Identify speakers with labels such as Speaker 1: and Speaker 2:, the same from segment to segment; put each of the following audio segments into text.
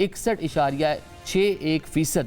Speaker 1: 61.61%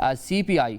Speaker 1: CPI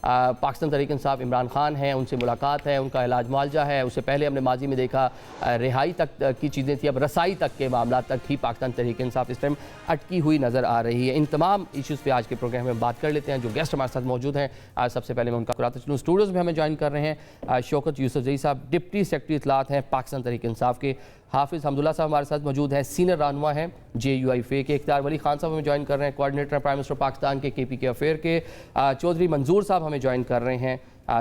Speaker 1: Pakistan Tehreek Insaf Imran Khan ہیں، ان سے ملاقات ہے، ان کا علاج معالجہ ہے. اس سے پہلے ہم نے ماضی میں دیکھا رہائی تک کی چیزیں تھیں، اب رسائی تک کے معاملات تک ہی پاکستان تحریک انصاف اس ٹائم اٹکی ہوئی نظر آ رہی ہے. ان تمام ایشوز پہ آج کے پروگرام میں بات کر لیتے ہیں. جو گیسٹ ہمارے ساتھ موجود ہیں سب سے پہلے میں ان کا کراتا چلوں. اسٹوڈیوز میں ہمیں جوائن کر رہے ہیں شوکت یوسف زئی صاحب، ڈپٹی سیکرٹری اطلاعات ہیں پاکستان تحریک انصاف کے. حافظ حمداللہ صاحب ہمارے ساتھ موجود ہیں، سینئر رہنما ہیں JUIFA کے. اختیار ولی خان صاحب ہمیں جوائن کر رہے ہیں، کوارڈینیٹر پرائم منسٹر پاکستان کے KPK افیئر کے. چودھری منظور صاحب ہمیں جوائن کر رہے ہیں،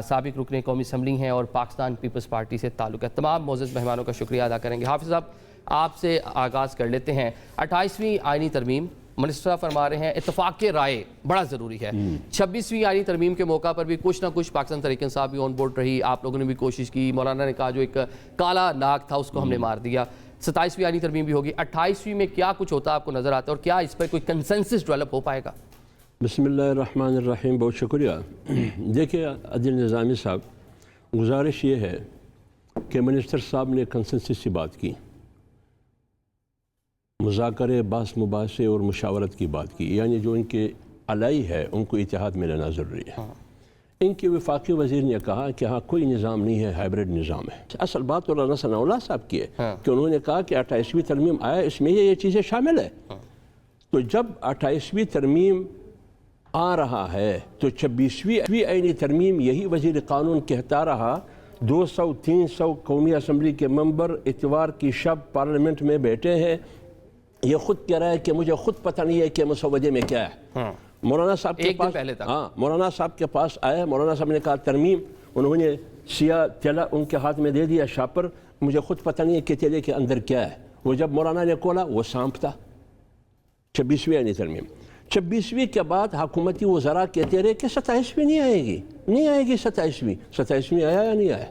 Speaker 1: سابق رکن قومی اسمبلی ہیں اور پاکستان پیپلز پارٹی سے تعلق ہے. تمام معزز مہمانوں کا شکریہ ادا کریں گے. حافظ صاحب آپ سے آغاز کر لیتے ہیں. 28ویں آئینی ترمیم، منسٹر فرما رہے ہیں اتفاق کے رائے بڑا ضروری ہے. 26ویں آئینی ترمیم کے موقع پر بھی کچھ نہ کچھ پاکستان تحریک انصاف بھی آن بورڈ رہی، آپ لوگوں نے بھی کوشش کی. مولانا نے کہا جو ایک کالا ناگ تھا اس کو ہم نے مار دیا. 27ویں آئینی ترمیم بھی ہوگی. 28ویں میں کیا کچھ ہوتا آپ کو نظر آتا ہے اور کیا اس پر کوئی کنسنسس ڈیولپ ہو پائے گا؟
Speaker 2: بسم اللہ الرحمن الرحیم. بہت شکریہ. دیکھیے عادل نظامی صاحب، گزارش یہ ہے کہ منسٹر صاحب نے کنسنسس کی بات کی، مذاکرے، بحث مباحثے اور مشاورت کی بات کی، یعنی جو ان کے الائی ہے ان کو اتحاد میں لینا ضروری ہے. ان کے وفاقی وزیر نے کہا کہ ہاں کوئی نظام نہیں ہے، ہائبرڈ نظام ہے. اصل بات مولانا ثناء اللہ صاحب کی ہے کہ انہوں نے کہا کہ 28ویں ترمیم آیا، اس میں یہ چیزیں شامل ہے. تو جب 28ویں ترمیم آ رہا ہے تو 26ویں آئینی ترمیم یہی وزیر قانون کہتا رہا. 200-300 قومی اسمبلی کے ممبر اتوار کی شب پارلیمنٹ میں بیٹھے ہیں، یہ خود کہہ رہا ہے کہ مجھے خود پتہ نہیں ہے کہ مسودے میں کیا ہے. مولانا صاحب کے پاس مولانا صاحب کے پاس آیا، مولانا صاحب نے کہا ترمیم، انہوں نے سیاہ تیلا ان کے ہاتھ میں دے دیا شاپر، مجھے خود پتہ نہیں ہے کہ تیلے کے اندر کیا ہے. وہ جب مولانا نے کھولا وہ سانپ تھا. 26ویں آئینی ترمیم. 26ویں کے بعد حکومتی وزراء کہتے رہے کہ 27ویں نہیں آئے گی، نہیں آئے گی 27ویں. 27ویں آیا یا نہیں آیا؟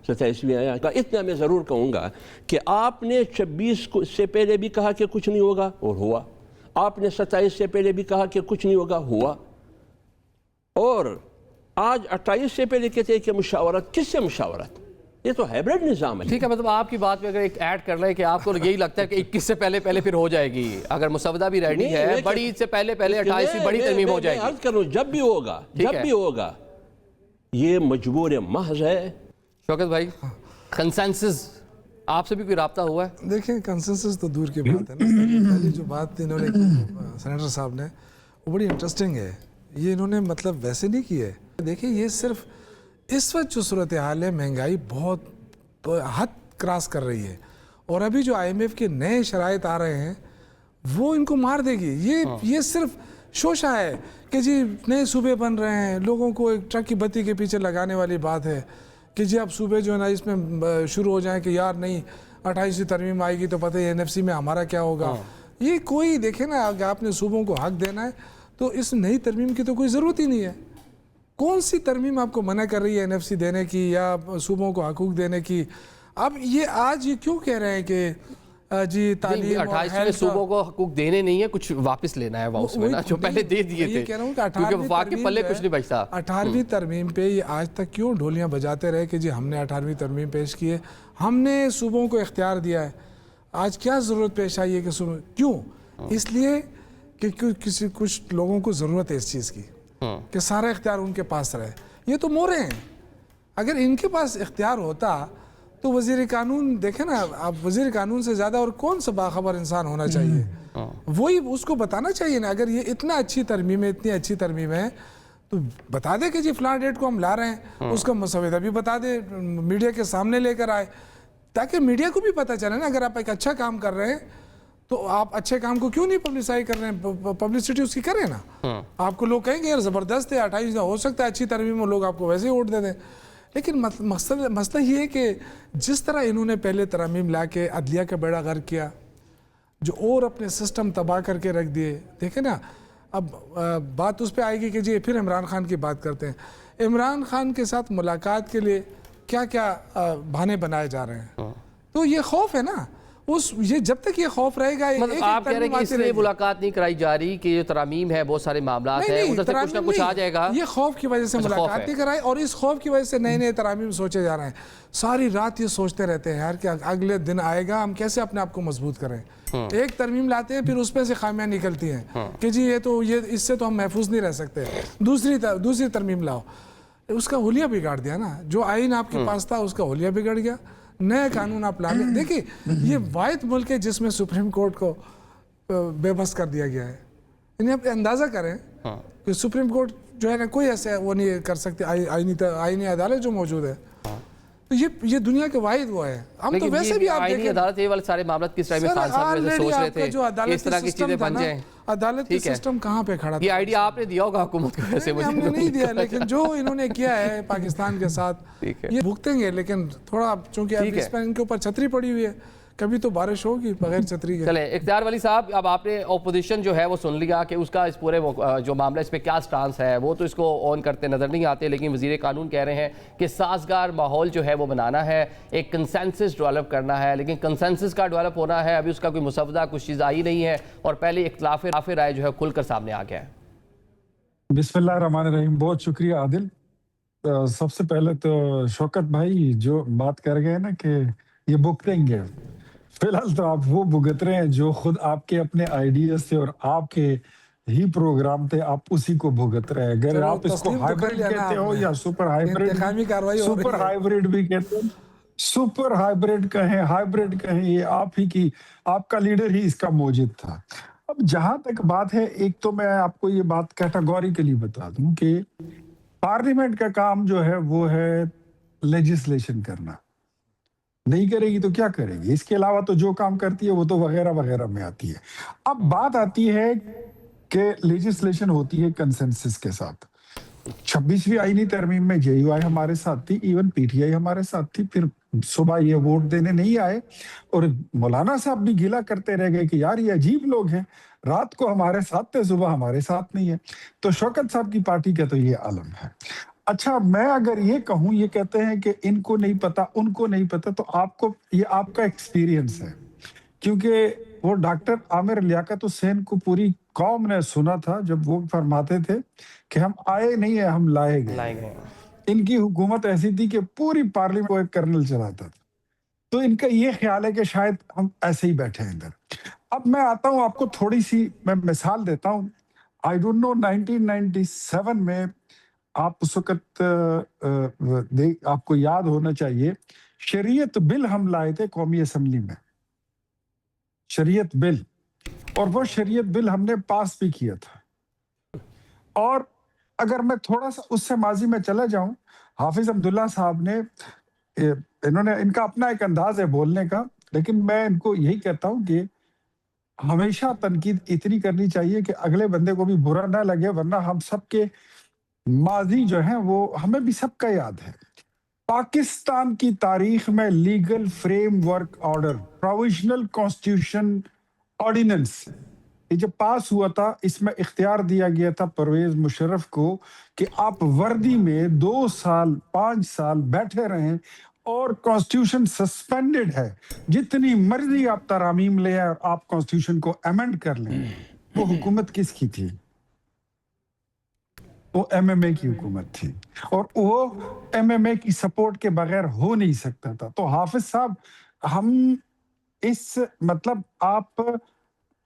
Speaker 2: 27ویں آیا. اتنا میں ضرور کہوں گا کہ آپ نے 26 سے پہلے بھی کہا کہ کچھ نہیں ہوگا اور ہوا. آپ نے 27 سے پہلے بھی کہا کہ کچھ نہیں ہوگا، ہوا. اور آج 28 سے پہلے کہتے ہیں کہ مشاورت. کس سے مشاورت؟ یہ تو ہائبرڈ نظام ہے.
Speaker 1: ٹھیک ہے، مطلب آپ کی بات میں اگر ایک ایڈ کر لیں کہ آپ کو یہی لگتا ہے کہ 21 سے پہلے پھر ہو جائے گی، اگر مسودہ بھی ریڈی ہے بڑی عید سے پہلے 28ویں بڑی ترمیم ہو جائے گی.
Speaker 2: عرض کروں جب بھی ہوگا یہ مجبور محض ہے.
Speaker 1: شوکت بھائی، کنسنسس آپ سے بھی کوئی رابطہ ہوا ہے؟
Speaker 3: دیکھیں کنسنسس تو دور کی بات ہے نا. پہلی جو بات انہوں نے کی سینیٹر صاحب نے وہ بڑی انٹرسٹنگ ہے. یہ انہوں نے مطلب ویسے نہیں کی ہے. دیکھیں یہ صرف اس وقت جو صورتحال ہے، مہنگائی بہت حد کراس کر رہی ہے اور ابھی جو IMF کے نئے شرائط آ رہے ہیں وہ ان کو مار دے گی. یہ صرف شوشہ ہے کہ جی نئے صوبے بن رہے ہیں، لوگوں کو ایک ٹرک کی بتی کے پیچھے لگانے والی بات ہے کہ جی اب صوبے جو ہے نا اس میں شروع ہو جائیں کہ یار نہیں 28ویں ترمیم آئے گی تو پتہ ہے NFC میں ہمارا کیا ہوگا. یہ کوئی دیکھیں نا، اگر آپ نے صوبوں کو حق دینا ہے تو اس نئی ترمیم کی تو کوئی ضرورت ہی نہیں ہے. کون سی ترمیم آپ کو منع کر رہی ہے NFC دینے کی یا صوبوں کو حقوق دینے کی؟ اب یہ آج یہ کیوں کہہ رہے ہیں کہ جی تعلیم
Speaker 1: 28ویں صوبوں کو حقوق دینے نہیں ہے، کچھ واپس لینا ہے اس میں نا جو پہلے دے دیے تھے، کیونکہ وفاق کے پلے کچھ نہیں بچتا.
Speaker 3: 18ویں ترمیم پہ یہ آج تک کیوں ڈھولیاں بجاتے رہے کہ جی ہم نے 18ویں ترمیم پیش کی ہے، ہم نے صوبوں کو اختیار دیا ہے. آج کیا ضرورت پیش آئی ہے کہ صوبوں کیوں؟ اس لیے کہ کچھ لوگوں کو ضرورت ہے اس چیز کی کہ سارا اختیار ان کے پاس رہے. یہ تو مورے ہیں. اگر ان کے پاس اختیار ہوتا تو وزیر قانون دیکھیں نا، اب وزیر قانون سے زیادہ اور کون سا باخبر انسان ہونا چاہیے؟ وہی اس کو بتانا چاہیے نا. اگر یہ اتنا اچھی ترمیم ہے، اتنی اچھی ترمیم ہے تو بتا دے کہ جی فلاں ڈیٹ کو ہم لا رہے ہیں، اس کا مسودہ بھی بتا دے، میڈیا کے سامنے لے کر آئے تاکہ میڈیا کو بھی پتہ چلے نا. اگر آپ ایک اچھا کام کر رہے ہیں تو آپ اچھے کام کو کیوں نہیں پبلسائی کر رہے ہیں؟ پبلسٹی اس کی کریں نا. آپ کو لوگ کہیں گے یار زبردست ہے 28 ہو سکتا ہے اچھی ترمیم، لوگ آپ کو ویسے ہی ووٹ دے دیں. لیکن مسئلہ یہ ہے کہ جس طرح انہوں نے پہلے ترامیم لا کے عدلیہ کا بیڑا غرق کیا، جو اور اپنے سسٹم تباہ کر کے رکھ دیے. دیکھیں نا، اب بات اس پہ آئے گی کہ جی پھر عمران خان کی بات کرتے ہیں. عمران خان کے ساتھ ملاقات کے لیے کیا کیا بہانے بنائے جا رہے ہیں. تو یہ خوف ہے نا، یہ جب تک یہ خوف رہے گا.
Speaker 1: مطلب آپ کہہ رہے ہیں کہ اس لیے ملاقات نہیں کرائی جا رہی کہ یہ ترامیم ہے، بہت سارے معاملات ہیں، ادھر سے کچھ نہ کچھ آ جائے گا.
Speaker 3: یہ خوف کی وجہ سے ملاقات نہیں کرائی اور اس خوف کی وجہ سے نئے نئے ترامیم سوچے جا رہے ہیں. ساری رات یہ سوچتے رہتے ہیں یار کہ اگلے دن آئے گا ہم کیسے اپنے آپ کو مضبوط کریں. ایک ترمیم لاتے ہیں پھر اس پہ سے خامیاں نکلتی ہیں کہ جی یہ اس سے تو ہم محفوظ نہیں رہ سکتے. دوسری ترمیم لاؤ. اس کا حلیہ بگاڑ دیا نا. جو آئین آپ کے پاس تھا اس کا حلیہ بگڑ گیا, نئے قانون آپ لانے. دیکھیے یہ واحد ملک ہے جس میں سپریم کورٹ کو بے بس کر دیا گیا ہے. یعنی آپ اندازہ کریں کہ سپریم کورٹ جو ہے نا کوئی ایسا وہ نہیں کر سکتے, آئینی عدالت جو موجود ہے. تو یہ دنیا کے واحد وہ ہے. ہم تو ویسے بھی آپ
Speaker 1: آئینی عدالت یہ والے سارے معاملات کس طرح میں خان صاحب ویسے سوچ رہے تھے کہ اس طرح کی چیزیں بن جائیں.
Speaker 3: عدالت کا سسٹم کہاں پہ کھڑا تھا؟
Speaker 1: یہ آئیڈیا آپ نے دیا ہوگا حکومت کو ویسے مجھے
Speaker 3: ہم نے نہیں دیا, لیکن جو انہوں نے کیا ہے پاکستان کے ساتھ یہ بھگتیں گے. لیکن تھوڑا چونکہ اب اس پر ان کے اوپر چھتری پڑی ہوئی ہے, کبھی تو بارش ہوگی بغیر چھتری کے.
Speaker 1: چلیں اختیار ولی صاحب, اب آپ نے اپوزیشن جو ہے وہ سن لیا کہ اس کا اس پورے جو معاملہ اس پہ کیا سٹانس ہے. وہ تو اس کو آن کرتے نظر نہیں آتے, لیکن وزیر قانون کہہ رہے ہیں کہ سازگار ماحول جو ہے وہ بنانا ہے, ایک کنسنسس ڈیولپ کرنا ہے. لیکن کنسنسس کا ڈیولپ ہونا ہے, ابھی اس کا کوئی مسودہ کچھ چیز آئی نہیں ہے, اور پہلے اختلاف رائے جو ہے کھل کر سامنے آ گیا ہے.
Speaker 4: بسم اللہ الرحمن الرحیم. بہت شکریہ عادل. سب سے پہلے تو شوکت بھائی جو بات کر گئے نا کہ یہ بھگتیں گے, فی الحال تو آپ وہ بھگت رہے ہیں جو خود آپ کے اپنے آئیڈیاز تھے اور آپ کے ہی پروگرام تھے, آپ اسی کو بھگت رہے ہیں. اگر آپ اس کو ہائیبریڈ کہتے ہو یا سپر ہائیبریڈ بھی کہتے ہیں, سپر ہائیبریڈ کہیں, یہ آپ کا لیڈر ہی اس کا موجد تھا. اب جہاں تک بات ہے, ایک تو میں آپ کو یہ بات کیٹاگوریکلی بتا دوں کہ پارلیمنٹ کا کام جو ہے وہ ہے لیجسلیشن کرنا. نہیں کرے گی تو کیا کرے گی؟ اس کے علاوہ تو جو کام کرتی ہے وہ تو وغیرہ وغیرہ میں آتی ہے. اب بات آتی ہے کہ لیجسلیشن ہوتی ہے کنسنسس کے ساتھ. 26ویں آئینی ترمیم میں جے یو آئی ہمارے ساتھ تھی, ایون پی ٹی آئی ہمارے ساتھ تھی. پھر صبح یہ ووٹ دینے نہیں آئے اور مولانا صاحب بھی گیلا کرتے رہ گئے کہ یار یہ عجیب لوگ ہیں, رات کو ہمارے ساتھ تھے, صبح ہمارے ساتھ نہیں ہے. تو شوکت صاحب کی پارٹی کا تو یہ عالم ہے. اچھا, میں اگر یہ کہوں, یہ کہتے ہیں کہ ان کو نہیں پتا, ان کو نہیں پتا, تو یہ آپ کا ایکسپیرینس ہے. کیونکہ وہ ڈاکٹر عامر لیاقت حسین کو پوری قوم نے سنا تھا جب وہ فرماتے تھے کہ ہم آئے نہیں ہیں, ہم لائے گئے. ان کی حکومت ایسی تھی کہ پوری پارلیمنٹ کو ایک کرنل چلاتا تھا. تو ان کا یہ خیال ہے کہ شاید ہم ایسے ہی بیٹھے ہیں ادھر. اب میں آتا ہوں, آپ کو تھوڑی سی میں مثال دیتا ہوں. آئی ڈونٹ نو 1997 میں آپ اس وقت آپ کو یاد ہونا چاہیے, شریعت بل ہم لائے تھے قومی اسمبلی میں, شریعت بل, اور وہ شریعت بل ہم نے پاس بھی کیا تھا. اور اگر میں تھوڑا سا اس سے ماضی میں چلا جاؤں, حافظ عبداللہ صاحب نے, ان کا اپنا ایک انداز ہے بولنے کا, لیکن میں ان کو یہی کہتا ہوں کہ ہمیشہ تنقید اتنی کرنی چاہیے کہ اگلے بندے کو بھی برا نہ لگے, ورنہ ہم سب کے ماضی جو ہے وہ ہمیں بھی سب کا یاد ہے. پاکستان کی تاریخ میں legal frame work order, provisional constitution ordinance, یہ جب پاس ہوا تھا, اس میں اختیار دیا گیا تھا پرویز مشرف کو کہ آپ وردی میں 2 سال 5 سال بیٹھے رہیں, اور کانسٹیٹیوشن سسپینڈڈ ہے, جتنی مرضی آپ ترامیم لے آئے اور آپ کانسٹیٹیوشن کو ایمنڈ کر لیں. وہ حکومت کس کی تھی؟ وہ ایم ایم اے کی حکومت تھی, اور وہ ایم ایم اے کی سپورٹ کے بغیر ہو نہیں سکتا تھا. تو حافظ صاحب, ہم اس مطلب آپ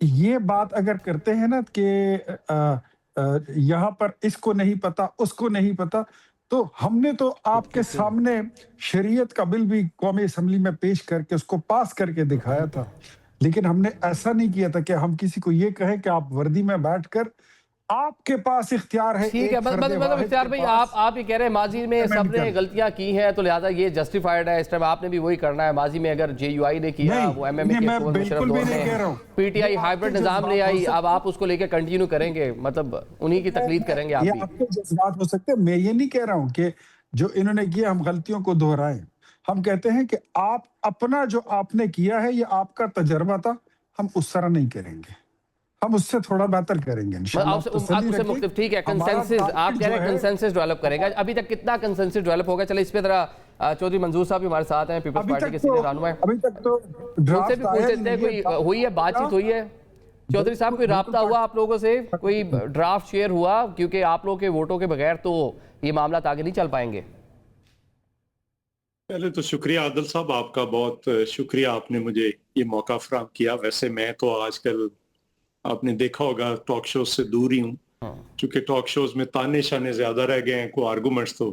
Speaker 4: یہ بات اگر کرتے ہیں نا کہ یہاں پر اس کو نہیں پتا, اس کو نہیں پتا, تو ہم نے تو آپ کے سامنے شریعت کا بل بھی قومی اسمبلی میں پیش کر کے اس کو پاس کر کے دکھایا تھا. لیکن ہم نے ایسا نہیں کیا تھا کہ ہم کسی کو یہ کہیں کہ آپ وردی میں بیٹھ کر, آپ کے پاس اختیار ہے.
Speaker 1: ٹھیک ہے, مطلب اختیار بھائی آپ یہ کہہ رہے ہیں ماضی میں سب نے غلطیاں کی ہیں تو لہٰذا یہ جسٹیفائڈ ہے, اس ٹائم آپ نے بھی وہی کرنا ہے. ماضی میں اگر جے یو آئی نے کیا, وہ ایم ایم اے کے مشرف دور میں پی ٹی آئی ہائیبریڈ نظام لے آئی, اب آپ اس کو لے کے کنٹینیو کریں گے, مطلب انہی کی تقلید کریں گے آپ بھی.
Speaker 4: آپ کے جذبات ہو سکتے ہیں, میں یہ نہیں کہہ رہا ہوں کہ جو انہوں نے کیا ہم غلطیوں کو دہرائیں. ہم کہتے ہیں کہ آپ اپنا جو آپ نے کیا ہے, یہ آپ کا تجربہ تھا, ہم اس طرح نہیں کریں گے, ہم اس سے تھوڑا بہتر کریں گے انشاءاللہ.
Speaker 1: آپ سے مختلف, ٹھیک ہے, کنسنسس آپ کہہ رہے ہیں کنسنسس ڈیولپ کریں گا. ابھی تک کتنا کنسنسس ڈیولپ ہوگا؟ چلے اس پہ ذرا چودھری منظور صاحب بھی ہمارے ساتھ ہیں, پیپلز پارٹی کے سینئر رہنما ہیں,
Speaker 4: ابھی تک تو
Speaker 1: ان سے بھی پوچھ لیتے ہیں کوئی ہوئی ہے, بات چیت ہوئی ہے چودھری صاحب, کوئی رابطہ ہوا آپ لوگوں سے, کوئی ڈرافٹ شیئر ہوا؟ کیونکہ آپ لوگوں کے ووٹوں کے بغیر تو یہ معاملات آگے نہیں چل پائیں گے.
Speaker 5: پہلے تو شکریہ عادل صاحب, آپ کا بہت شکریہ, آپ نے مجھے یہ موقع فراہم کیا. ویسے میں تو آج کل آپ نے دیکھا ہوگا ٹاک شوز سے دور ہی ہوں, کیونکہ ٹاک شوز میں تانے شانے زیادہ رہ گئے ہیں, کوئی آرگومنٹس تو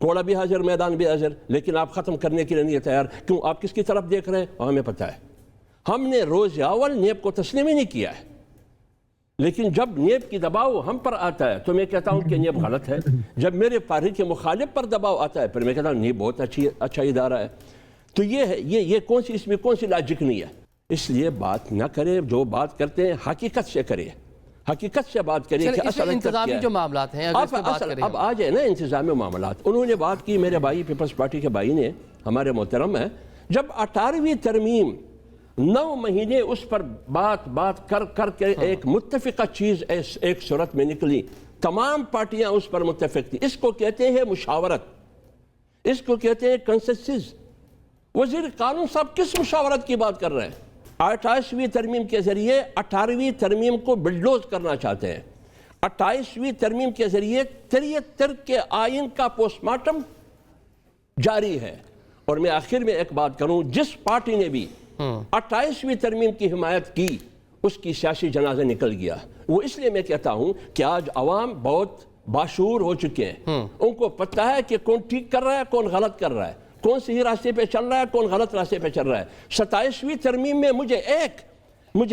Speaker 2: کوڑا بھی حاضر میدان بھی حاضر، لیکن آپ ختم کرنے کے لیے نہیں تیار. کیوں؟ آپ کس کی طرف دیکھ رہے ہیں؟ ہمیں پتہ ہے. ہم نے روز اول نیب کو تسلیم ہی نہیں کیا ہے، لیکن جب نیب کی دباؤ ہم پر آتا ہے تو میں کہتا ہوں کہ نیب غلط ہے. جب میرے پارٹی کے مخالف پر دباؤ آتا ہے پھر میں کہتا ہوں نیب بہت اچھا ادارہ ہے. تو یہ کون سی، اس میں کون سی لاجک نہیں ہے. اس لیے بات نہ کرے، جو بات کرتے ہیں حقیقت سے کرے، حقیقت سے بات کرے کہ اصل
Speaker 1: انتظامی جو معاملات ہیں اگر اس پہ بات کریں.
Speaker 2: اب آ جائے نا انتظامی معاملات. انہوں نے بات کی، میرے بھائی پیپلز پارٹی کے بھائی نے، ہمارے محترم ہیں، جب 18ویں ترمیم 9 مہینے اس پر بات کر کے ایک متفقہ چیز ایک صورت میں نکلی، تمام پارٹیاں اس پر متفق تھی. اس کو کہتے ہیں مشاورت، اس کو کہتے ہیں کنسنسس. وزیر قانون صاحب کس مشاورت کی بات کر رہے ہیں؟ 28ویں ترمیم کے ذریعے 18ویں ترمیم کو بلڈوز کرنا چاہتے ہیں. 28ویں ترمیم کے ذریعے 73 کے آئین کا پوسٹ مارٹم جاری ہے. اور میں آخر میں ایک بات کروں، جس پارٹی نے بھی 28ویں ترمیم کی حمایت کی اس کی سیاسی جنازہ نکل گیا. وہ اس لیے میں کہتا ہوں کہ آج عوام بہت باشعور ہو چکے ہیں. ان کو پتہ ہے کہ کون ٹھیک کر رہا ہے، کون غلط کر رہا ہے، کون صحیح راستے پہ چل رہا ہے، کون غلط راستے پہ چل رہا ہے. 27ویں ترمیم میں مجھے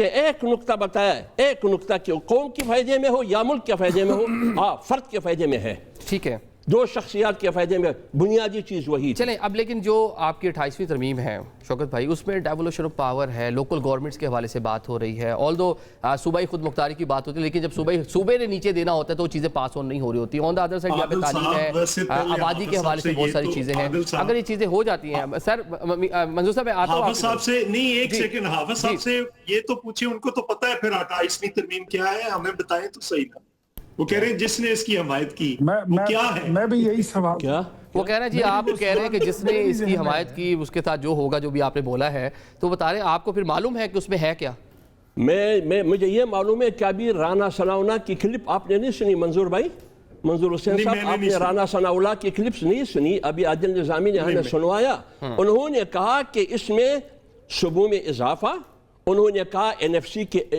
Speaker 2: ایک نقطہ بتایا ہے، ایک نقطہ کہ قوم کے فائدے میں ہو یا ملک کے فائدے میں ہو، ہاں فرد کے فائدے میں ہے.
Speaker 1: ٹھیک ہے،
Speaker 2: 2 شخصیات کے فائدے میں بنیادی چیز وہی.
Speaker 1: چلیں اب لیکن جو آپ کی 28ویں ترمیم ہے شوکت بھائی، اس میں ڈیولوشن آف پاور ہے، لوکل گورنمنٹس کے حوالے سے بات ہو رہی ہے. آلدو صوبائی خود مختاری کی بات ہوتی ہے، لیکن جب صوبے نے نیچے دینا ہوتا ہے تو وہ چیزیں پاس آن نہیں ہو رہی ہوتی. آن دا ادر سائڈ یہاں پہ تعلیم ہے، آبادی کے حوالے سے بہت ساری چیزیں ہیں. اگر یہ چیزیں ہو جاتی ہیں، سر منظور صاحب آتا ہوں
Speaker 5: حافظ صاحب سے نہیں، ایک سیکنڈ حافظ صاحب سے یہ تو پوچھیں، ان کو تو پتہ ہے پھر 28ویں ترمیم کیا ہے، ہمیں بتائیں تو صحیح نا. وہ کہہ رہے ہیں جس نے اس کی حمایت کی وہ کیا ہے.
Speaker 4: میں بھی یہی سوال،
Speaker 2: کیا
Speaker 1: وہ کہہ رہے ہیں جی، آپ کہہ رہے ہیں کہ جس نے اس کی حمایت کی اس کے ساتھ جو ہوگا، جو بھی آپ نے بولا ہے، تو بتا رہے ہیں آپ کو پھر معلوم ہے کہ اس میں ہے کیا.
Speaker 2: مجھے یہ معلوم ہے کہ ابھی رانا ثناءاللہ کی کلپ آپ نے نہیں سنی. منظور بھائی، منظور حسین صاحب، آپ نے رانا ثناءاللہ کی کلپس نہیں سنی. ابھی عادل نظامی نے ہمیں سنوایا. انہوں نے کہا کہ اس میں صوبوں میں اضافہ، انہوں نے کہا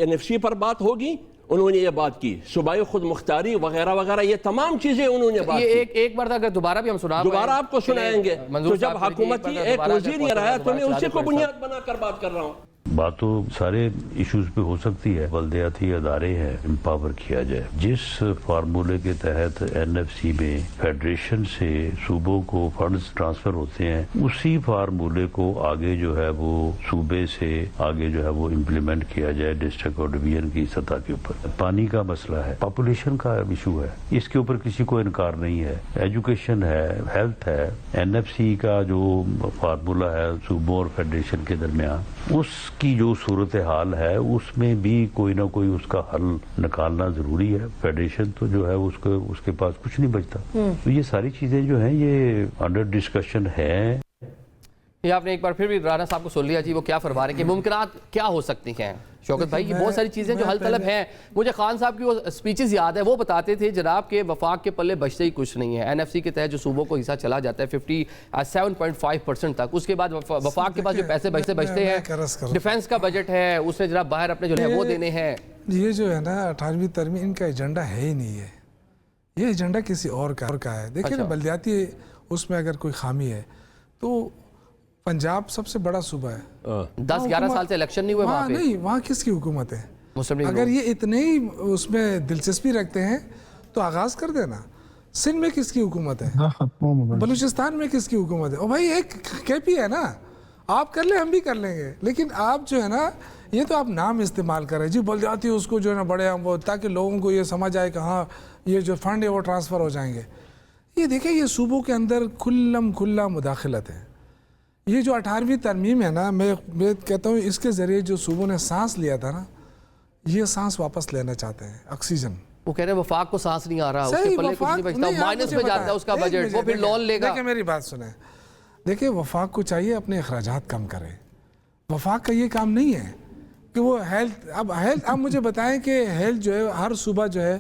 Speaker 2: NFC پر بات ہوگی، انہوں نے یہ بات کی صوبائی خود مختاری وغیرہ وغیرہ، یہ تمام چیزیں انہوں نے بات کی.
Speaker 1: ایک بار اگر دوبارہ بھی ہم
Speaker 2: دوبارہ آپ کو سنائیں گے. تو جب حکومتی ایک وزیر یہ رہا ہے تو میں اسی کو بنیاد بنا کر بات کر رہا ہوں.
Speaker 6: بات تو سارے ایشوز پہ ہو سکتی ہے. بلدیاتی ادارے ہیں، امپاور کیا جائے. جس فارمولے کے تحت NFC میں فیڈریشن سے صوبوں کو فنڈز ٹرانسفر ہوتے ہیں، اسی فارمولے کو آگے جو ہے وہ صوبے سے آگے جو ہے وہ امپلیمنٹ کیا جائے ڈسٹرکٹ اور ڈویژن کی سطح کے اوپر. پانی کا مسئلہ ہے، پاپولیشن کا ایشو ہے، اس کے اوپر کسی کو انکار نہیں ہے. ایجوکیشن ہے، ہیلتھ ہے. NFC کا جو فارمولہ ہے صوبوں اور فیڈریشن کے درمیان، اس کی جو صورتحال ہے اس میں بھی کوئی نہ کوئی اس کا حل نکالنا ضروری ہے. فیڈریشن تو جو ہے اس کے پاس کچھ نہیں بچتا. تو یہ ساری چیزیں جو ہیں یہ انڈر ڈسکشن ہیں.
Speaker 1: یہ آپ نے ایک بار پھر بھی رانا صاحب کو سن لیا جی، وہ کیا فرما رہے ہیں کہ ممکنات کیا ہو سکتی ہیں. شوکت بھائی، یہ بہت ساری چیزیں جو حل طلب ہیں. مجھے خان صاحب کی وہ سپیچز یاد ہے، وہ بتاتے تھے جناب کہ وفاق کے پلے بچتے ہی کچھ نہیں ہے. NFC کے تحت جو صوبوں کو حصہ چلا جاتا ہے 57.5% تک، اس کے بعد وفاق کے پاس جو پیسے بچتے ہیں، ڈیفنس کا بجٹ ہے، اس نے جناب باہر اپنے جو ہے وہ دینے ہیں.
Speaker 3: یہ جو ہے نا 18ویں ترمیم، ان کا ایجنڈا ہے ہی نہیں ہے. یہ ایجنڈا کسی اور کا ہے. دیکھیں نا، بلدیاتی اس میں اگر کوئی خامی ہے تو پنجاب سب سے بڑا صوبہ ہے.
Speaker 1: 10-11 سال سے الیکشن نہیں ہوئے وہاں پہ.
Speaker 3: نہیں، وہاں کس کی حکومت ہے؟ اگر یہ اتنے ہی اس میں دلچسپی رکھتے ہیں تو آغاز کر دینا. سندھ میں کس کی حکومت ہے؟ بلوچستان میں کس کی حکومت ہے؟ اور بھائی ایک KP ہے نا، آپ کر لیں، ہم بھی کر لیں گے. لیکن آپ جو ہے نا، یہ تو آپ نام استعمال کر رہے ہیں جی، بلدیاتی اس کو جو ہے نا بڑے ہم وہ، تاکہ لوگوں کو یہ سمجھ آئے کہ ہاں یہ جو فنڈ ہے وہ ٹرانسفر ہو جائیں گے. یہ دیکھیں، یہ صوبوں کے اندر کھلا مداخلت ہے. یہ جو 18ویں ترمیم ہے نا، میں کہتا ہوں اس کے ذریعے جو صوبوں نے سانس لیا تھا نا، یہ سانس واپس لینا چاہتے ہیں، آکسیجن.
Speaker 1: وہ کہہ رہے ہیں وفاق کو سانس نہیں آ رہا، اس کے پلے کچھ نہیں بچتا، مائنس میں جاتا ہے اس کا بجٹ، وہ پھر لون لے گا.
Speaker 3: دیکھیں میری بات سنیں، دیکھیں وفاق کو چاہیے اپنے اخراجات کم کرے. وفاق کا یہ کام نہیں ہے کہ وہ ہیلتھ، اب مجھے بتائیں کہ ہیلتھ جو ہے ہر صوبہ جو ہے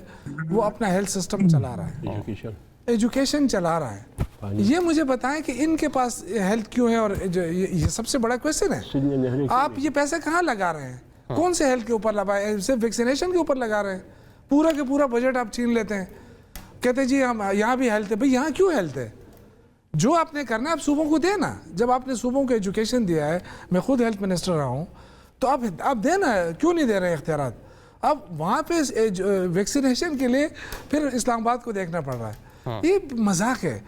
Speaker 3: وہ اپنا ہیلتھ سسٹم چلا رہا ہے، ایجوکیشن چلا رہا ہے. یہ مجھے بتائیں کہ ان کے پاس ہیلتھ کیوں ہے؟ اور یہ سب سے بڑا کویسچن ہے. آپ یہ پیسے کہاں لگا رہے ہیں؟ کون سے ہیلتھ کے اوپر لگائے ہیں؟ صرف ویکسینیشن کے اوپر لگا رہے ہیں. پورا کے پورا بجٹ آپ چھین لیتے ہیں، کہتے جی ہم یہاں بھی ہیلتھ ہے. بھئی یہاں کیوں ہیلتھ ہے؟ جو آپ نے کرنا ہے آپ صوبوں کو دینا. جب آپ نے صوبوں کو ایجوکیشن دیا ہے, میں خود ہیلتھ منسٹر رہا ہوں, تو آپ دینا ہے, کیوں نہیں دے رہے اختیارات؟ اب وہاں پہ ویکسینیشن کے لیے پھر اسلام آباد کو دیکھنا پڑ رہا ہے. یہ مذاق ہے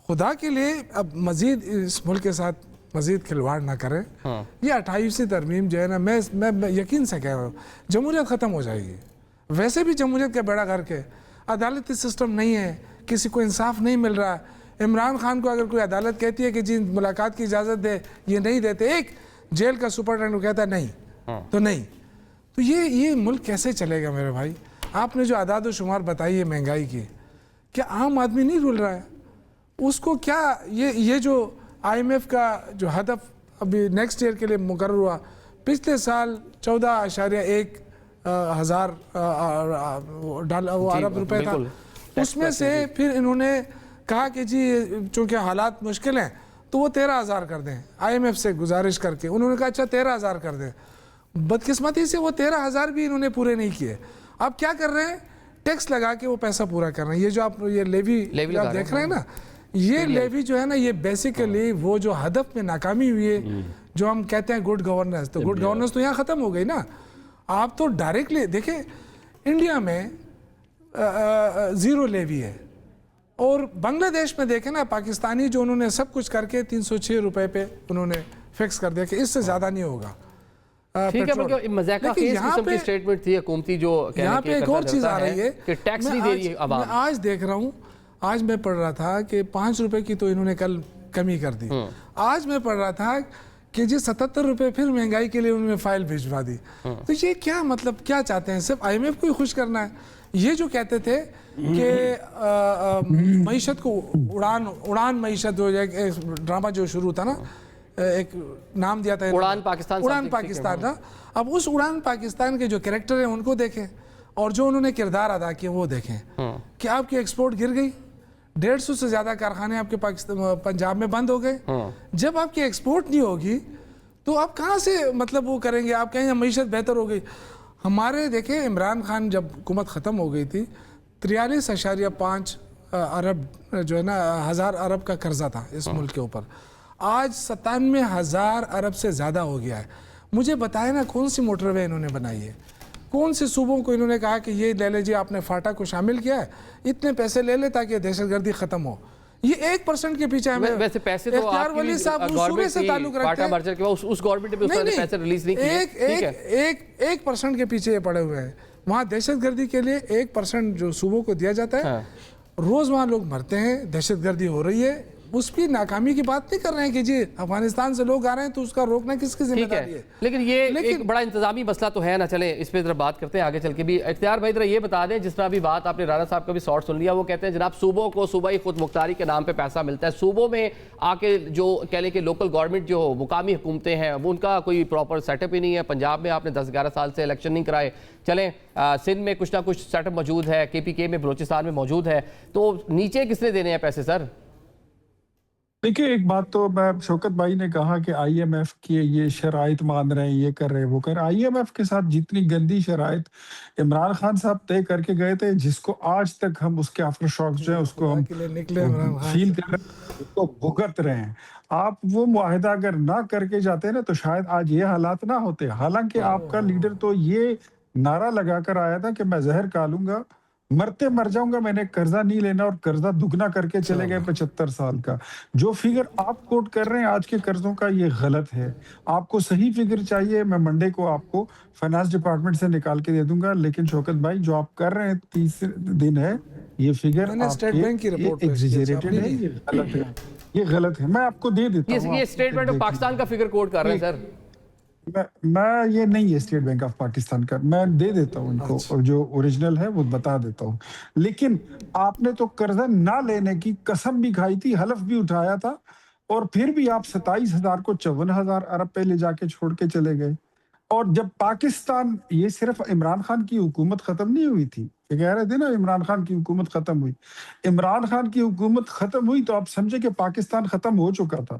Speaker 3: خدا کے لیے. اب مزید اس ملک کے ساتھ مزید کھلواڑ نہ کریں. یہ 28ویں ترمیم جو ہے نا, میں یقین سے کہہ رہا ہوں جمہوریت ختم ہو جائے گی. ویسے بھی جمہوریت کا بیڑا غرق ہے, عدالتی سسٹم نہیں ہے, کسی کو انصاف نہیں مل رہا. عمران خان کو اگر کوئی عدالت کہتی ہے کہ جی ملاقات کی اجازت دے, یہ نہیں دیتے. ایک جیل کا سپرڈنٹ کہتا ہے نہیں تو نہیں. تو یہ ملک کیسے چلے گا میرے بھائی؟ آپ نے جو اعداد و شمار بتائی ہے مہنگائی کی, کیا عام آدمی نہیں رول رہا ہے اس کو؟ کیا یہ جو IMF کا جو ہدف ابھی نیکسٹ ایئر کے لیے مقرر ہوا, پچھلے سال 14.1 ہزار ارب روپے تھا, اس میں سے پھر انہوں نے کہا کہ جی چونکہ حالات مشکل ہیں تو وہ 13,000 کر دیں. IMF سے گزارش کر کے انہوں نے کہا اچھا 13,000 کر دیں. بدقسمتی سے وہ 13,000 بھی انہوں نے پورے نہیں کیے. اب کیا کر رہے ہیں؟ ٹیکس لگا کے وہ پیسہ پورا کر رہے ہیں. یہ جو آپ یہ لیوی آپ دیکھ رہے ہیں نا, یہ لیوی جو ہے نا, یہ بیسیکلی وہ جو ہدف میں ناکامی ہوئی ہے, جو ہم کہتے ہیں گڈ گورننس, تو گڈ گورننس تو یہاں ختم ہو گئی نا. آپ تو ڈائریکٹلی دیکھیں انڈیا میں 0 لیوی ہے, اور بنگلہ دیش میں دیکھیں نا پاکستانی جو انہوں نے سب کچھ کر کے 306 روپے پہ انہوں نے فکس کر دیا کہ اس سے زیادہ نہیں ہوگا.
Speaker 1: ٹھیک ہے, بلکہ مذاقہ خیز قسم کی سٹیٹمنٹ تھی حکومتی جو
Speaker 3: یہاں پہ ایک اور چیز آ رہی ہے
Speaker 1: کہ ٹیکس نہیں دے رہی ہے عوام.
Speaker 3: میں آج دیکھ رہا ہوں, آج میں پڑھ رہا تھا کہ 5 روپے کی تو انہوں نے کل کمی کر دی. آج میں پڑھ رہا تھا کہ جی 77 روپے پھر مہنگائی کے لیے انہوں نے فائل بھیجوا دی. تو یہ کیا مطلب کیا چاہتے ہیں؟ صرف IMF کو ہی خوش کرنا ہے؟ یہ جو کہتے تھے کہ معیشت کو اڑان معیشت ہو جائے, ایک ڈرامہ جو شروع تھا نا, ایک نام دیا تھا
Speaker 1: اڑان
Speaker 3: پاکستان نا. اب اس اڑان پاکستان کے جو کریکٹر ہیں ان کو دیکھیں, اور جو انہوں نے کردار ادا کیا وہ دیکھیں کہ آپ کی ایکسپورٹ گر گئی. 150 سے زیادہ کارخانے آپ کے پنجاب میں بند ہو گئے. جب آپ کی ایکسپورٹ نہیں ہوگی تو آپ کہاں سے مطلب وہ کریں گے؟ آپ کہیں معیشت بہتر ہو گئی. ہمارے دیکھیں عمران خان جب حکومت ختم ہو گئی تھی 43.5 ارب جو ہے نا ہزار ارب کا قرضہ تھا اس ملک کے اوپر. آج 97,000 ارب سے زیادہ ہو گیا ہے. مجھے بتائیں نا کون سی موٹر وے انہوں نے بنائی ہے؟ کون سے صوبوں کو انہوں نے کہا کہ یہ لے لیجیے, آپ نے فاٹا کو شامل کیا ہے, اتنے پیسے لے لے تاکہ دہشت گردی ختم ہو. یہ 1% کے پیچھے ہمیں
Speaker 1: ویسے پیسے تو
Speaker 3: اختیار ولی صاحب اس صوبے سے تعلق رکھتے ہیں.
Speaker 1: مرجر کے بعد اس گورنمنٹ نے بھی اس طرح پیسے ریلیز نہیں کیے.
Speaker 3: 1% کے پیچھے یہ پڑے ہوئے ہیں. وہاں دہشت گردی کے لیے 1% جو صوبوں کو دیا جاتا ہے, روز وہاں لوگ مرتے ہیں, دہشت گردی ہو رہی ہے. اس کی ناکامی کی بات نہیں کر رہے ہیں کہ جی افغانستان سے لوگ آ رہے ہیں تو اس کا روکنا کس کی ذمہ داری ہے.
Speaker 1: لیکن یہ ایک بڑا انتظامی مسئلہ تو ہے نا. چلیں اس پہ ذرا بات کرتے ہیں آگے چل کے بھی. اختیار بھائی ذرا یہ بتا دیں, جس طرح ابھی بات آپ نے رانا صاحب کا بھی شارٹ سن لیا, وہ کہتے ہیں جناب صوبوں کو صوبائی خود مختاری کے نام پہ پیسہ ملتا ہے. صوبوں میں آ کے جو کہہ لیں کہ لوکل گورنمنٹ جو مقامی حکومتیں ہیں وہ ان کا کوئی پراپر سیٹ اپ ہی نہیں ہے. پنجاب میں آپ نے 10-11 سال سے الیکشن نہیں کرائے. چلیں سندھ میں کچھ نہ کچھ سیٹ اپ موجود ہے, KPK میں بلوچستان میں موجود ہے, تو نیچے کس نے دینے ہیں پیسے سر؟
Speaker 4: دیکھیں ایک بات تو میں شوکت بھائی نے کہا کہ IMF کی یہ شرائط مان رہے ہیں, یہ کر رہے ہیں, وہ کر رہے ہیں. IMF کے ساتھ جتنی گندی شرائط عمران خان صاحب طے کر کے گئے تھے, جس کو آج تک ہم اس کے آفٹر شاکس جو ہیں اس کو ہم فیل کر رہے ہیں, اس کو بھگت رہے ہیں. آپ وہ معاہدہ اگر نہ کر کے جاتے نا تو شاید آج یہ حالات نہ ہوتے. حالانکہ آپ کا لیڈر تو یہ نعرہ لگا کر آیا تھا کہ میں زہر کھالوں گا, مرتے مر جاؤں گا, میں نے قرضہ نہیں لینا, اور قرضہ دگنا کر کے چلے گئے 75 سال کا. جو فگر آپ کوٹ کر رہے ہیں آج کے قرضوں کا, یہ غلط ہے. آپ کو صحیح فگر چاہیے, میں منڈے کو آپ کو فائنانس ڈپارٹمنٹ سے نکال کے دے دوں گا. لیکن شوکت بھائی جو آپ کر رہے ہیں 30 دن ہے, یہ فگر ایگزیجریٹڈ ہے, یہ غلط ہے, یہ غلط ہے. میں آپ کو دے دیتا ہوں.
Speaker 1: یہ اسٹیٹ بینک آف پاکستان کا فگر کوٹ کر رہے ہیں سر.
Speaker 4: میں یہ نہیں ہے اسٹیٹ بینک آف پاکستان کا, میں دے دیتا ہوں ان کو, اور جو اوریجنل ہے وہ بتا دیتا ہوں. لیکن آپ نے تو قرضہ نہ لینے کی قسم بھی کھائی تھی, حلف بھی اٹھایا تھا, اور پھر بھی آپ 27,000 کو 54,000 ارب پہ لے جا کے چھوڑ کے چلے گئے. اور جب پاکستان, یہ صرف عمران خان کی حکومت ختم نہیں ہوئی تھی, یہ کہہ رہے تھے نا عمران خان کی حکومت ختم ہوئی. عمران خان کی حکومت ختم ہوئی تو آپ سمجھے کہ پاکستان ختم ہو چکا تھا.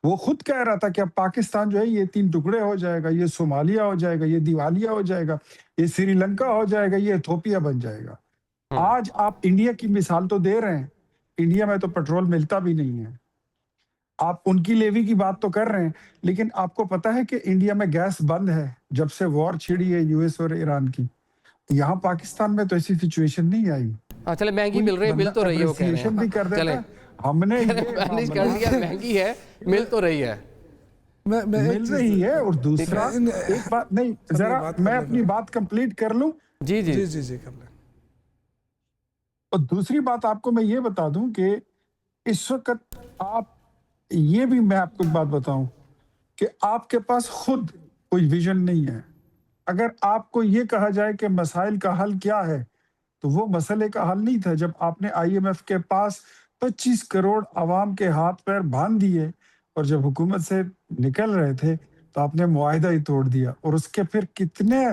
Speaker 4: وہ خود کہہ رہا تھا کہ اب پاکستان جو ہے یہ 3 ٹکڑے ہو جائے گا, یہ صومالیہ ہو جائے گا, یہ دیوالیہ ہو جائے گا, یہ سری لنکا ہو جائے گا, یہ ایتھوپیا بن جائے گا. آج آپ انڈیا کی مثال تو دے رہے ہیں, انڈیا میں تو پیٹرول ملتا بھی نہیں ہے, آپ ان کی لیوی کی بات تو کر رہے ہیں، لیکن آپ کو پتا ہے کہ انڈیا میں گیس بند ہے جب سے وار چھڑی ہے یو ایس اور ایران کی. یہاں پاکستان میں تو ایسی سچویشن نہیں آئی.
Speaker 1: چلے مہنگی
Speaker 4: کوئی
Speaker 1: مل رہی ہے، مل
Speaker 4: بندہ
Speaker 1: تو رہی ہے، وہ کہہ رہے
Speaker 4: appreciation بھی کر
Speaker 1: ہیں.
Speaker 4: دیتا
Speaker 1: چلے
Speaker 4: ہے. ہم نے یہ
Speaker 1: مینیج کر دیا، مہنگی ہے، مل تو رہی ہے.
Speaker 4: مل رہی ہے. اور دوسرا ایک بات نہیں، ذرا میں اپنی بات کمپلیٹ کر لوں.
Speaker 1: جی جی
Speaker 3: جی جی کر لیں.
Speaker 4: اور دوسری بات آپ کو میں یہ بتا دوں کہ اس وقت آپ یہ بھی میں آپ کو ایک بات بتاؤں کہ آپ کے پاس خود کوئی ویژن نہیں ہے. اگر آپ کو یہ کہا جائے کہ مسائل کا حل کیا ہے تو وہ مسئلے کا حل نہیں تھا. جب آپ نے آئی ایم ایف کے پاس 25 کروڑ عوام کے ہاتھ پیر باندھ دیے اور جب حکومت سے نکل رہے تھے تو آپ نے معاہدہ ہی توڑ دیا. اور اس کے پھر کتنے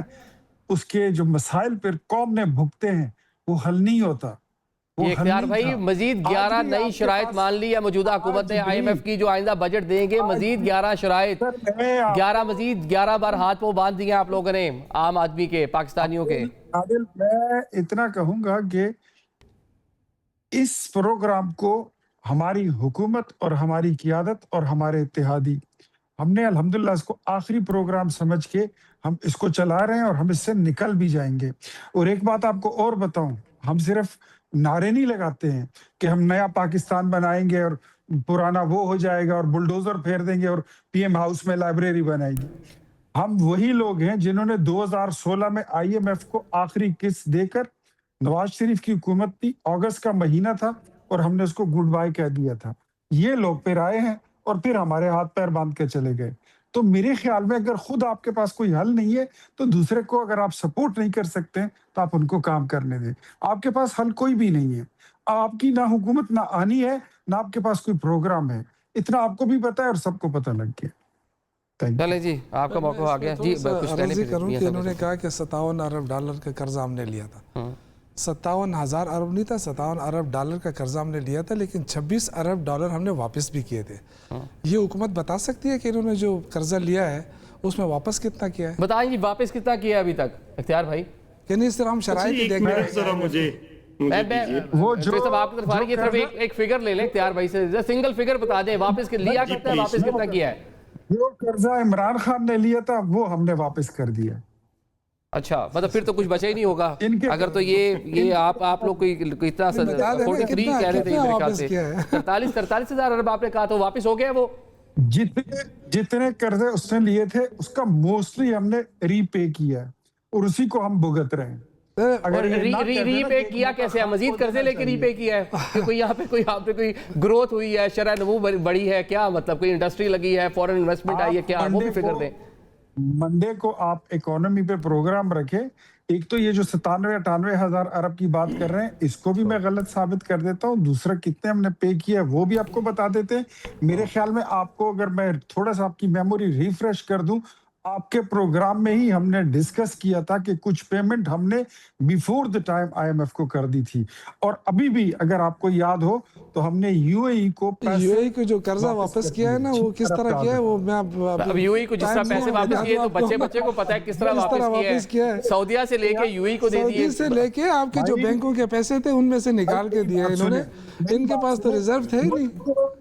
Speaker 4: اس کے جو مسائل پھر قوم نے بھگتے ہیں وہ حل نہیں ہوتا.
Speaker 1: یہ اختیار بھائی مزید 11 نئی شرائط مان لی ہے موجودہ حکومت نے آئی ایم ایف کی، جو آئندہ بجٹ دیں گے. مزید 11 شرائط، 11 مزید 11 بار ہاتھ پہ باندھ دیے آپ لوگوں نے عام آدمی کے، پاکستانیوں کے.
Speaker 4: عادل میں اتنا کہوں گا کہ اس پروگرام کو ہماری حکومت اور ہماری قیادت اور ہمارے اتحادی، ہم نے الحمدللہ اس کو آخری پروگرام سمجھ کے ہم اس کو چلا رہے ہیں اور ہم اس سے نکل بھی جائیں گے. اور ایک بات آپ کو اور بتاؤں، ہم صرف نعرے نہیں لگاتے ہیں کہ ہم نیا پاکستان بنائیں گے اور پرانا وہ ہو جائے گا اور بلڈوزر پھیر دیں گے اور پی ایم ہاؤس میں لائبریری بنائے گی. ہم وہی لوگ ہیں جنہوں نے 2016 میں آئی ایم ایف کو آخری قسط دے کر، نواز شریف کی حکومت تھی، اگست کا مہینہ تھا اور ہم نے اس کو گڈ بائی کہہ دیا تھا. یہ لوگ پھر آئے ہیں اور پھر ہمارے ہاتھ پیر باندھ کے چلے گئے. تو میرے خیال میں اگر خود آپ کے پاس کوئی حل نہیں ہے تو دوسرے کو اگر آپ سپورٹ نہیں کر سکتے تو آپ ان کو کام کرنے دیں. آپ کے پاس حل کوئی بھی نہیں ہے. آپ کی نہ حکومت نہ آنی ہے، نہ آپ کے پاس کوئی پروگرام ہے. اتنا آپ کو بھی پتا ہے اور سب کو پتہ لگ گیا.
Speaker 1: چلیں جی، آپ کا موقع آ گیا. جی کچھ
Speaker 3: عرض کروں کہ انہوں نے کہا کہ 57 ارب ڈالر کا قرضہ ہم نے لیا تھا. 57,000 ارب نہیں تھا، 57 ارب ڈالر کا قرضہ ہم نے لیا تھا، لیکن 26 ارب ڈالر ہم نے واپس بھی کیے تھے. یہ حکومت بتا سکتی ہے کہ انہوں نے جو قرضہ لیا ہے اس میں واپس کتنا کیا ہے؟
Speaker 1: بتائیں جی، واپس کتنا کیا ہے ابھی تک اختیار بھائی؟
Speaker 3: کہ نہیں صرف ہم شرائط ہی دیکھ رہے ہیں.
Speaker 5: ذرا مجھے
Speaker 1: وہ جو آپ کی طرف کی طرف ایک فگر لے لیں اختیار بھائی سے، سنگل فگر بتا دیں، واپس لیا کتنا ہے، واپس کتنا کیا ہے.
Speaker 4: جو قرضہ عمران خان نے لیا تھا وہ ہم نے واپس کر دیا.
Speaker 1: اچھا، مطلب پھر تو کچھ بچا ہی نہیں ہوگا اگر تو یہ آپ لوگ کوئی اتنا 43 کہہ رہے تھے میرے خیال سے 43 ہزار ارب آپ نے کہا تو واپس ہو گیا. وہ
Speaker 4: جتنے قرضے اس نے لیے تھے اس کا موسٹلی ہم نے ری پے کیا اور اسی کو ہم بھگت رہے ہیں.
Speaker 1: اور ری پے کیا کیسے ہے؟ مزید قرضے لے کے ری پے کیا ہے کہ کوئی یہاں پہ کوئی گروتھ ہوئی ہے، شرح نمو بڑی ہے، کیا مطلب کوئی انڈسٹری لگی ہے، فورن انویسٹمنٹ آئی ہے، کیا وہ بھی فگر دیں.
Speaker 4: منڈے کو آپ اکانومی پہ پروگرام رکھے. ایک تو یہ جو 97-98 ہزار ارب کی بات کر رہے ہیں اس کو بھی میں غلط ثابت کر دیتا ہوں. دوسرا کتنے ہم نے پے کیا وہ بھی آپ کو بتا دیتے ہیں. میرے خیال میں آپ کو اگر میں تھوڑا سا آپ کی میموری ریفریش کر دوں، آپ کے پروگرام میں ہی ہم نے ڈسکس کیا تھا کہ کچھ پیمنٹ ہم نے before the time I M F کو کر دی تھی. اور ابھی بھی اگر آپ کو یاد ہو تو ہم نے یو اے ای کو
Speaker 3: جو قرضہ واپس کیا ہے نا وہ کس طرح کیا ہے، وہ میں
Speaker 1: اب یو اے کو جس طرح پیسے واپس کیے تو بچے کو پتا ہے کس طرح واپس کیا ہے. سعودیہ سے لے کے یو اے کو دے دیے،
Speaker 3: سعودی سے لے کے آپ کے جو بینکوں کے پیسے تھے ان میں سے نکال کے دیے انہوں نے. ان کے پاس تو ریزرو تھے ہی نہیں.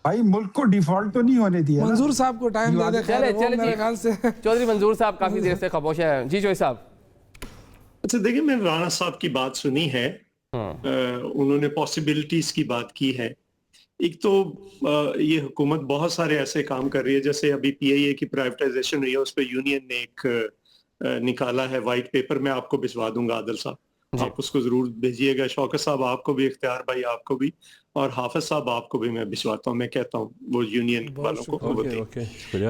Speaker 4: بھائی ملک کو ڈیفالٹ تو نہیں ہونے دیا.
Speaker 3: منظور صاحب کو ٹائم دے دے.
Speaker 1: میرے خیال سے چودھری منظور صاحب کافی دیر سے خاموش ہیں. جی جوئی صاحب.
Speaker 5: اچھا دیکھیں، میں رانا صاحب کی بات سنی ہے، انہوں نے پاسبلٹیز کی بات کی ہے. ایک تو یہ حکومت بہت سارے ایسے کام کر رہی ہے، جیسے ابھی پی آئی اے کی پرائیویٹائزیشن ہوئی ہے، اس پہ یونین نے ایک نکالا ہے وائٹ پیپر. میں آپ کو بھجوا دوں گا عادل صاحب، آپ اس کو ضرور بھیجیے گا. شوکت صاحب آپ کو بھی، اختیار بھائی آپ کو بھی، اور حافظ صاحب آپ کو بھی میں بھجواتا ہوں. میں کہتا ہوں وہ یونین والوں کو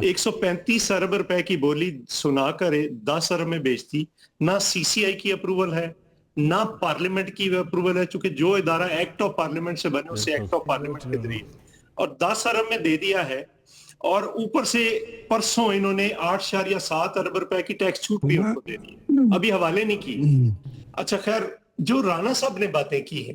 Speaker 5: 135 ارب روپے کی بولی سنا کر 10 ارب میں بیچتی. نہ سی سی آئی کی اپروول ہے، نہ پارلیمنٹ کی اپروول ہے، چونکہ جو ادارہ ایکٹ آف پارلیمنٹ سے بنے اسے ایکٹ آف پارلیمنٹ کے ذریعے، اور 10 ارب میں دے دیا ہے. اور اوپر سے پرسوں انہوں نے 8.7 ارب روپے کی ٹیکس چھوٹ بھی ان کو دے دی، ابھی حوالے نہیں کی. اچھا خیر، جو رانا صاحب نے باتیں کی ہیں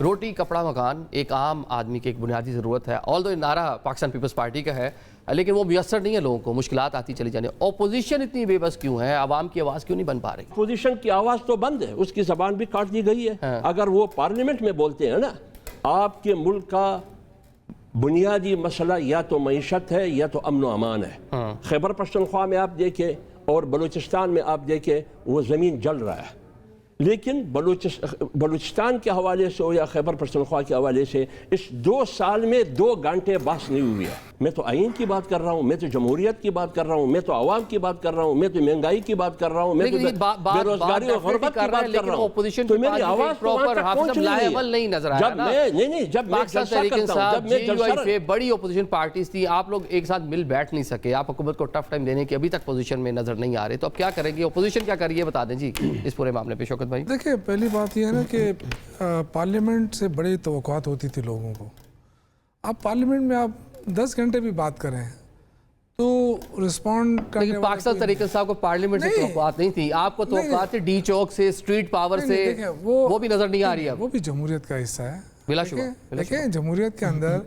Speaker 1: روٹی کپڑا مکان ایک عام آدمی کی ایک بنیادی ضرورت ہے. آلدو نعرہ پاکستان پیپلز پارٹی کا ہے لیکن وہ میسر نہیں ہے لوگوں کو, مشکلات آتی چلی جانے. اپوزیشن اتنی بے بس کیوں ہے, عوام کی آواز کیوں نہیں بن پا رہی؟
Speaker 2: اپوزیشن کی آواز تو بند ہے, اس کی زبان بھی کاٹ دی گئی ہے. اگر وہ پارلیمنٹ میں بولتے ہیں نا, آپ کے ملک کا بنیادی مسئلہ یا تو معیشت ہے یا تو امن و امان ہے. خیبر پختونخوا میں آپ دیکھیں اور بلوچستان میں آپ دیکھیں وہ زمین جل رہا ہے, لیکن بلوچستان کے حوالے سے ہو یا خیبر پختونخوا کے حوالے سے اس 2 سال میں 2 گھنٹے بحث نہیں ہوئی ہے. میں تو آئین کی بات کر رہا ہوں, میں تو جمہوریت کی بات کر رہا ہوں, میں تو عوام کی بات کر رہا ہوں, میں تو مہنگائی کی بات کر رہا ہوں, میں تو بے روزگاری اور غربت کی بات کر رہا ہوں. تو میری آواز
Speaker 1: پراپر حافظ لائبل نہیں نظر آیا نا.
Speaker 2: جب میں جلسہ کرتا ہوں, جب میں جلسہ,
Speaker 1: بڑی اپوزیشن پارٹیز تھی, آپ لوگ ایک ساتھ مل بیٹھ نہیں سکے, آپ حکومت کو ٹف ٹائم دینے کی ابھی تک پوزیشن میں نظر نہیں آ رہے, تو اب کیا کریں گے, اپوزیشن کیا کر رہی ہے بتا دیں جی اس پورے معاملے پہ شوکت بھائی.
Speaker 3: دیکھیں پہلی بات یہ ہے نا کہ پارلیمنٹ سے بڑی توقعات ہوتی تھی لوگوں کو. اب پارلیمنٹ میں آپ 10 گھنٹے بھی بات کریں تو رسپونڈ کرنے
Speaker 1: لیکن پاکستان طریقہ صاحب کو پارلیمنٹ سے توقعات نہیں تھی, آپ کو توقعات تھی ڈی چوک سے, اسٹریٹ پاور سے, وہ بھی نظر نہیں آ رہی ہے.
Speaker 3: وہ بھی جمہوریت کا حصہ ہے
Speaker 1: بلا شبہ.
Speaker 3: دیکھیں جمہوریت کے اندر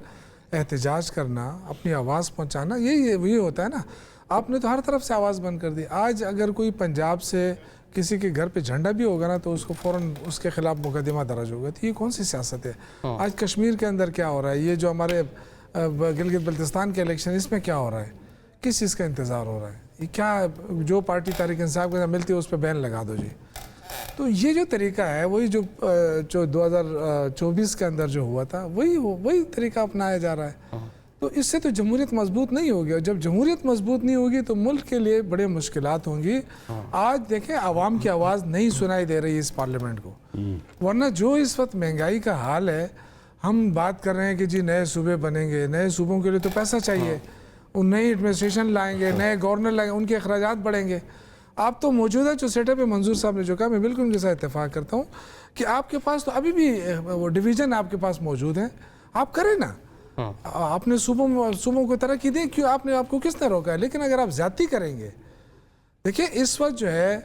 Speaker 3: احتجاج کرنا, اپنی آواز پہنچانا, یہی ہوتا ہے نا. آپ نے تو ہر طرف سے آواز بند کر دی. آج اگر کوئی پنجاب سے کسی کے گھر پہ جھنڈا بھی ہوگا نا تو اس کو فوراً اس کے خلاف مقدمہ درج ہوگا. تو یہ کون سی سیاست ہے؟ آج کشمیر کے اندر کیا ہو رہا ہے, یہ جو ہمارے گلگت بلتستان کے الیکشن, اس میں کیا ہو رہا ہے, کس چیز کا انتظار ہو رہا ہے؟ یہ کیا جو پارٹی تحریک انصاف کے ساتھ ملتی ہے اس پہ بین لگا دو جی. تو یہ جو طریقہ ہے وہی جو 2024 کے اندر جو ہوا تھا وہی طریقہ اپنایا جا رہا ہے. تو اس سے تو جمہوریت مضبوط نہیں ہوگی, اور جب جمہوریت مضبوط نہیں ہوگی تو ملک کے لیے بڑے مشکلات ہوں گی. آج دیکھیں عوام کی آواز نہیں سنائی دے رہی اس پارلیمنٹ کو, ورنہ جو اس وقت مہنگائی کا حال ہے, ہم بات کر رہے ہیں کہ جی نئے صوبے بنیں گے, نئے صوبوں کے لیے تو پیسہ چاہیے, ان نئی ایڈمنسٹریشن لائیں گے, نئے گورنر لائیں گے, ان کے اخراجات بڑھیں گے. آپ تو موجودہ جو سیٹ اپ ہے, منظور صاحب نے جو کہا, میں بالکل ان کے ساتھ اتفاق کرتا ہوں کہ آپ کے پاس تو ابھی بھی وہ ڈویژن آپ کے پاس موجود ہیں, آپ کریں نا. آپ نے صوبوں کو ترقی دی, کیوں آپ کو کس نے روکا ہے؟ لیکن اگر آپ زیادتی کریں گے, دیکھیں اس وقت جو ہے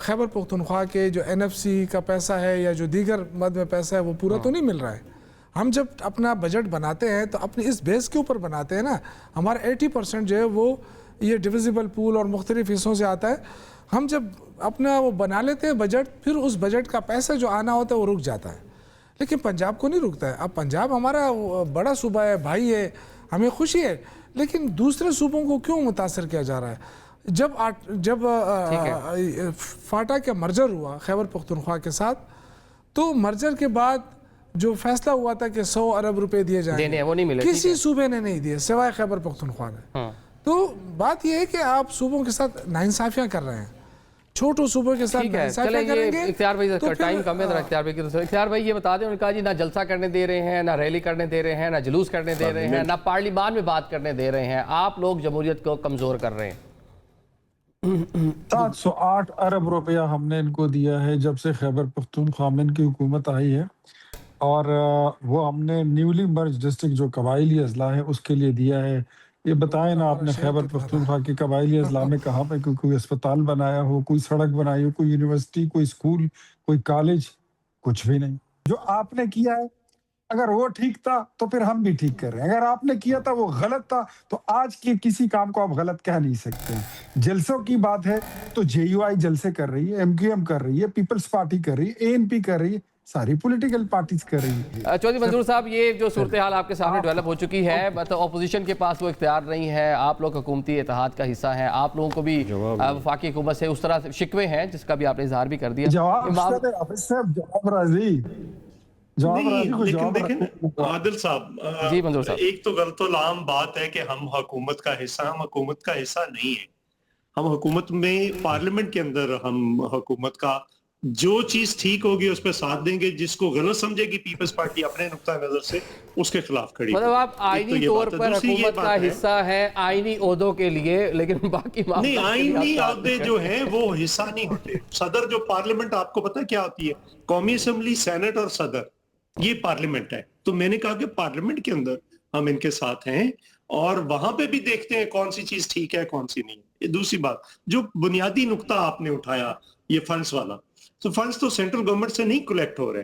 Speaker 3: خیبر پختونخوا کے جو NFC کا پیسہ ہے یا جو دیگر مد میں پیسہ ہے وہ پورا تو نہیں مل رہا ہے. ہم جب اپنا بجٹ بناتے ہیں تو اپنے اس بیس کے اوپر بناتے ہیں نا. ہمارا 80% جو ہے وہ یہ ڈویزیبل پول اور مختلف حصوں سے آتا ہے. ہم جب اپنا وہ بنا لیتے ہیں بجٹ, پھر اس بجٹ کا پیسہ جو آنا ہوتا ہے وہ رک جاتا ہے. لیکن پنجاب کو نہیں رکتا ہے. اب پنجاب ہمارا بڑا صوبہ ہے, بھائی ہے, ہمیں خوشی ہے, لیکن دوسرے صوبوں کو کیوں متاثر کیا جا رہا ہے؟ جب فاٹا کا مرجر ہوا خیبر پختونخوا کے ساتھ, تو مرجر کے بعد جو فیصلہ ہوا تھا کہ 100 ارب روپے دیے جائیں گے,
Speaker 1: وہ نہیں ملے,
Speaker 3: کسی صوبے نے نہیں دیے سوائے خیبر پختونخوا نے. تو بات یہ ہے کہ آپ صوبوں کے ساتھ ناانصافیاں کر رہے ہیں, چھوٹوں صوبوں کے ساتھ ناانصافیاں کریں گے.
Speaker 1: اختیار بھائی ٹائم کم ہے, اختیار بھائی کی طرف سے. اختیار بھائی یہ بتا دیں, انہوں نے کہا جی نہ جلسہ کرنے دے رہے ہیں, نہ ریلی کرنے دے رہے ہیں, نہ جلوس کرنے دے رہے ہیں, نہ پارلیمان میں بات کرنے دے رہے ہیں. آپ لوگ جمہوریت کو کمزور کر رہے ہیں.
Speaker 4: 708 ارب روپیہ ہم نے ان کو دیا ہے جب سے خیبر پختونخوا میں ان کی حکومت آئی ہے, اور وہ ہم نے نیولی مرج ڈسٹرکٹ جو قبائلی اضلاع ہے اس کے لیے دیا ہے. یہ بتائیں نا آپ نے خیبر پختونخوا کے قبائلی اضلاع میں کہاں پہ کوئی اسپتال بنایا ہو, کوئی سڑک بنائی ہو, کوئی یونیورسٹی, کوئی اسکول, کوئی کالج؟ کچھ بھی نہیں. جو آپ نے کیا ہے اگر وہ ٹھیک تھا تو پھر ہم بھی ٹھیک کر رہے ہیں, اگر آپ نے کیا تھا وہ غلط تھا تو آج کے کسی کام کو آپ غلط کہہ نہیں سکتے. جلسوں کی بات ہے تو JUI جلسے کر رہی ہے, MQM کر رہی ہے, پیپلز پارٹی کر رہی ہے, ANP کر رہی ہے, ساری پولیٹیکل پارٹیز کر رہی ہے.
Speaker 1: چودھری منظور صاحب, یہ جو صورتحال آپ کے سامنے ڈیولپ ہو چکی ہے, مطلب اپوزیشن کے پاس وہ اختیار نہیں ہے, آپ لوگ حکومتی اتحاد کا حصہ ہیں, آپ لوگوں کو بھی وفاقی حکومت سے اس طرح شکوے ہیں جس کا بھی آپ نے اظہار بھی کر دیا.
Speaker 4: جواب راضی
Speaker 5: لیکن دیکھیں عادل صاحب,
Speaker 1: جی منظور صاحب,
Speaker 5: ایک تو غلط العام بات ہے کہ ہم حکومت کا حصہ, ہم حکومت کا حصہ نہیں ہے. ہم حکومت میں پارلیمنٹ کے اندر ہم حکومت کا جو چیز ٹھیک ہوگی اس پہ ساتھ دیں گے, جس کو غلط سمجھے گی پیپلز پارٹی اپنے نقطہ نظر سے اس کے خلاف کھڑی.
Speaker 1: مطلب آپ آئینی طور پر حکومت کا حصہ ہیں آئینی عہدوں کے لیے, لیکن باقی
Speaker 5: نہیں, آئینی عہدے جو ہیں وہ حصہ نہیں ہوتے. صدر جو پارلیمنٹ آپ کو پتہ کیا ہوتی ہے, قومی اسمبلی, سینٹ اور صدر, یہ پارلیمنٹ ہے. تو میں نے کہا کہ پارلیمنٹ کے اندر ہم ان کے ساتھ ہیں اور وہاں پہ بھی دیکھتے ہیں کون سی چیز ٹھیک ہے کون سی نہیں. یہ دوسری بات, جو بنیادی نقطہ آپ نے اٹھایا یہ فنڈز والا, تو فنڈز تو سینٹرل گورنمنٹ سے نہیں کلیکٹ ہو رہے,